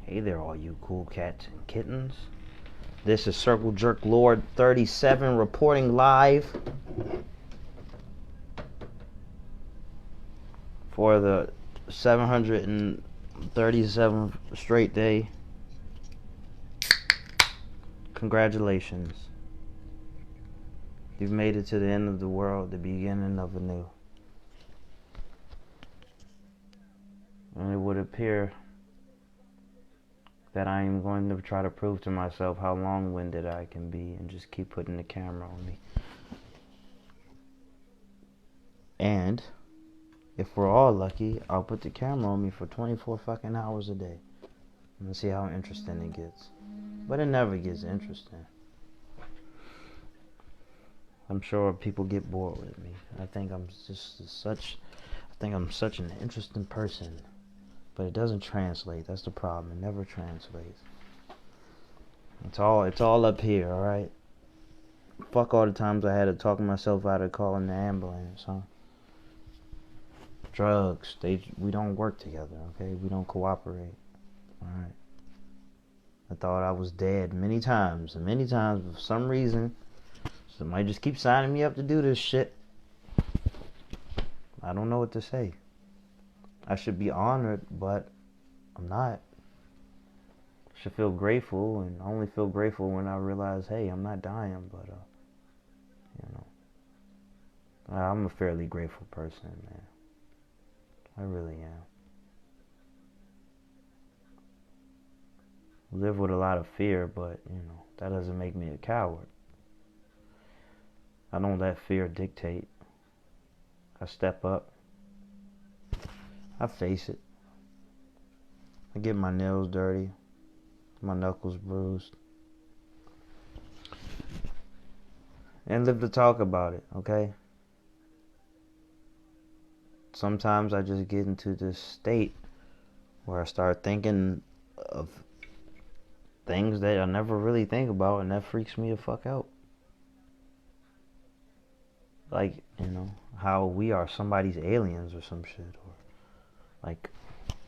Hey there, all you cool cats and kittens. This is Circle Jerk Lord 37 reporting live for the 737th straight day. Congratulations. You've made it to the end of the world, the beginning of a new. And it would appear that I am going to try to prove to myself how long-winded I can be and just keep putting the camera on me. And if we're all lucky, I'll put the camera on me for 24 fucking hours a day and see how interesting it gets. But it never gets interesting. I'm sure people get bored with me. I think I'm such an interesting person. But it doesn't translate. That's the problem. It never translates. It's all up here, alright? Fuck all the times I had to talk myself out of calling the ambulance, huh? Drugs, we don't work together, okay? We don't cooperate. Alright. I thought I was dead many times, but for some reason, somebody just keeps signing me up to do this shit. I don't know what to say. I should be honored, but I'm not. I should feel grateful, and I only feel grateful when I realize, hey, I'm not dying, but, I'm a fairly grateful person, man. I really am. I live with a lot of fear, but, that doesn't make me a coward. I don't let fear dictate. I step up. I face it. I get my nails dirty, my knuckles bruised, and live to talk about it, okay? Sometimes I just get into this state where I start thinking of things that I never really think about, and that freaks me the fuck out. Like, how we are somebody's aliens or some shit, or like,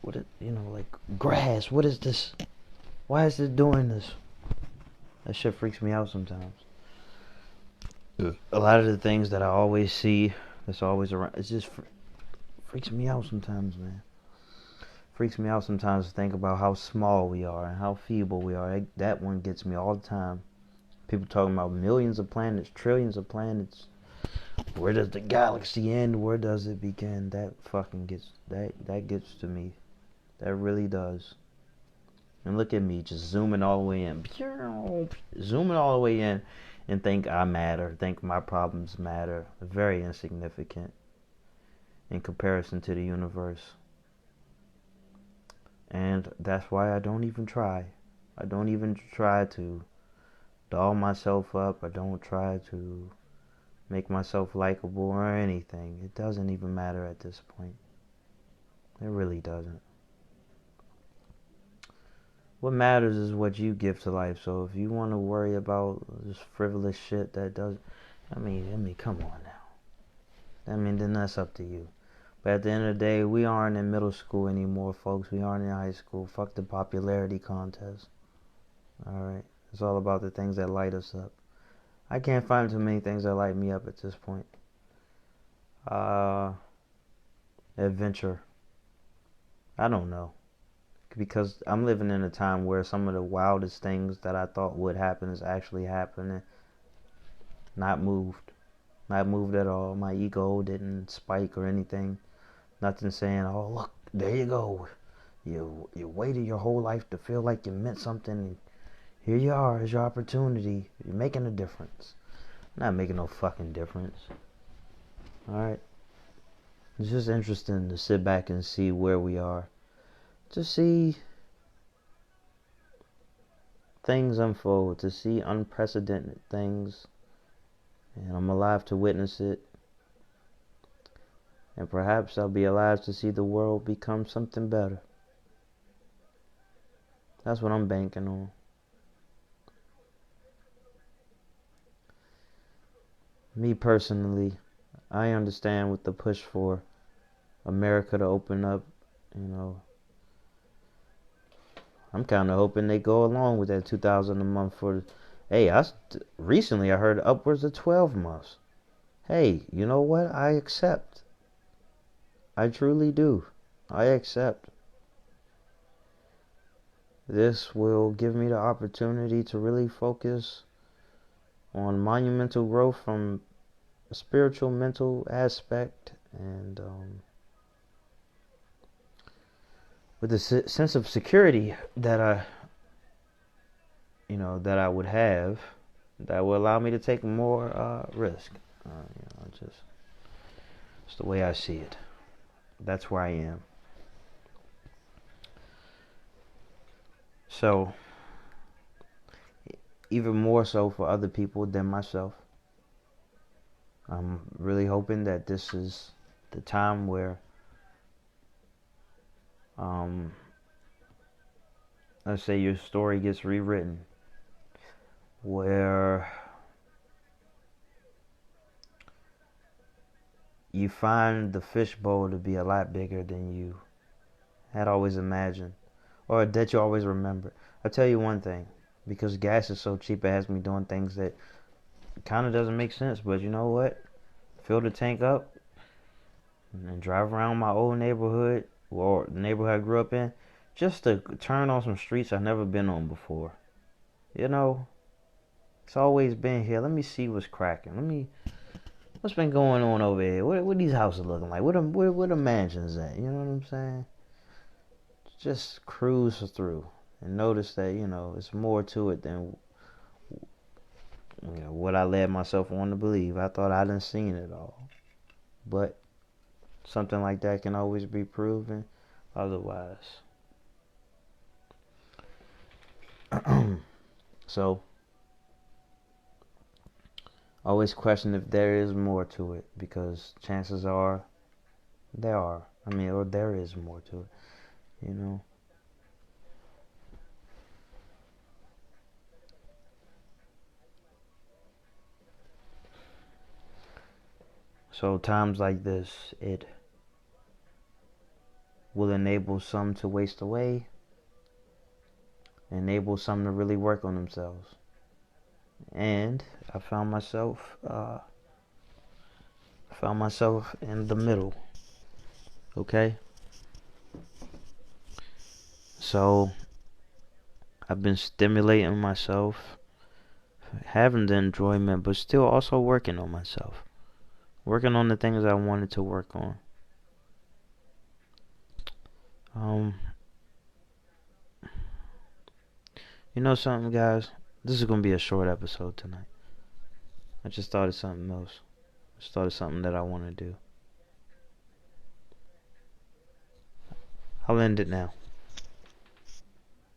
like grass, what is this? Why is it doing this? That shit freaks me out sometimes. A lot of the things that I always see, that's always around, it just freaks me out sometimes, man. Freaks me out sometimes to think about how small we are and how feeble we are. That one gets me all the time. People talking about millions of planets, trillions of planets. Where does the galaxy end? Where does it begin? That fucking gets to me. That really does. And look at me, just zooming all the way in. Zooming all the way in and think I matter, think my problems matter. Very insignificant in comparison to the universe. And that's why I don't even try. I don't even try to doll myself up. I don't try to make myself likable or anything. It doesn't even matter at this point. It really doesn't. What matters is what you give to life. So if you want to worry about this frivolous shit that does, I mean, come on now. Then that's up to you. But at the end of the day, we aren't in middle school anymore, folks. We aren't in high school. Fuck the popularity contest. Alright? It's all about the things that light us up. I can't find too many things that light me up at this point. Adventure. I don't know. Because I'm living in a time where some of the wildest things that I thought would happen is actually happening. Not moved at all. My ego didn't spike or anything. Nothing saying, oh look, there you go. You waited your whole life to feel like you meant something, and here you are, it's your opportunity. You're making a difference. I'm not making no fucking difference. Alright? It's just interesting to sit back and see where we are. To see things unfold, to see unprecedented things, and I'm alive to witness it, and perhaps I'll be alive to see the world become something better. That's what I'm banking on. Me personally, I understand with the push for America to open up, I'm kind of hoping they go along with that 2,000 a month for. Hey, recently I heard upwards of 12 months. Hey, you know what? I accept. I truly do. I accept. This will give me the opportunity to really focus on monumental growth from a spiritual, mental aspect, and with a sense of security that I would have, that will allow me to take more risk. Just it's the way I see it. That's where I am. So, even more so for other people than myself, I'm really hoping that this is the time where, um, let's say your story gets rewritten, where you find the fishbowl to be a lot bigger than you had always imagined, or that you always remember. I'll tell you one thing, because gas is so cheap, it has me doing things that kind of doesn't make sense, but you know what? Fill the tank up and drive around my old neighborhood, or the neighborhood I grew up in, just to turn on some streets I've never been on before. You know, it's always been here. Let me see what's cracking. What's been going on over here? What these houses looking like? Where the mansions at? You know what I'm saying? Just cruise through and notice that it's more to it than what I led myself on to believe. I thought I done seen it all, but something like that can always be proven otherwise. So always question if there is more to it, because chances are there are. Or there is more to it. So times like this, it will enable some to waste away, enable some to really work on themselves. And I found myself in the middle. Okay? So I've been stimulating myself, having the enjoyment, but still also working on myself. Working on the things I wanted to work on. You know something, guys? This is gonna be a short episode tonight. I just thought of something else. I just thought of something that I want to do. I'll end it now.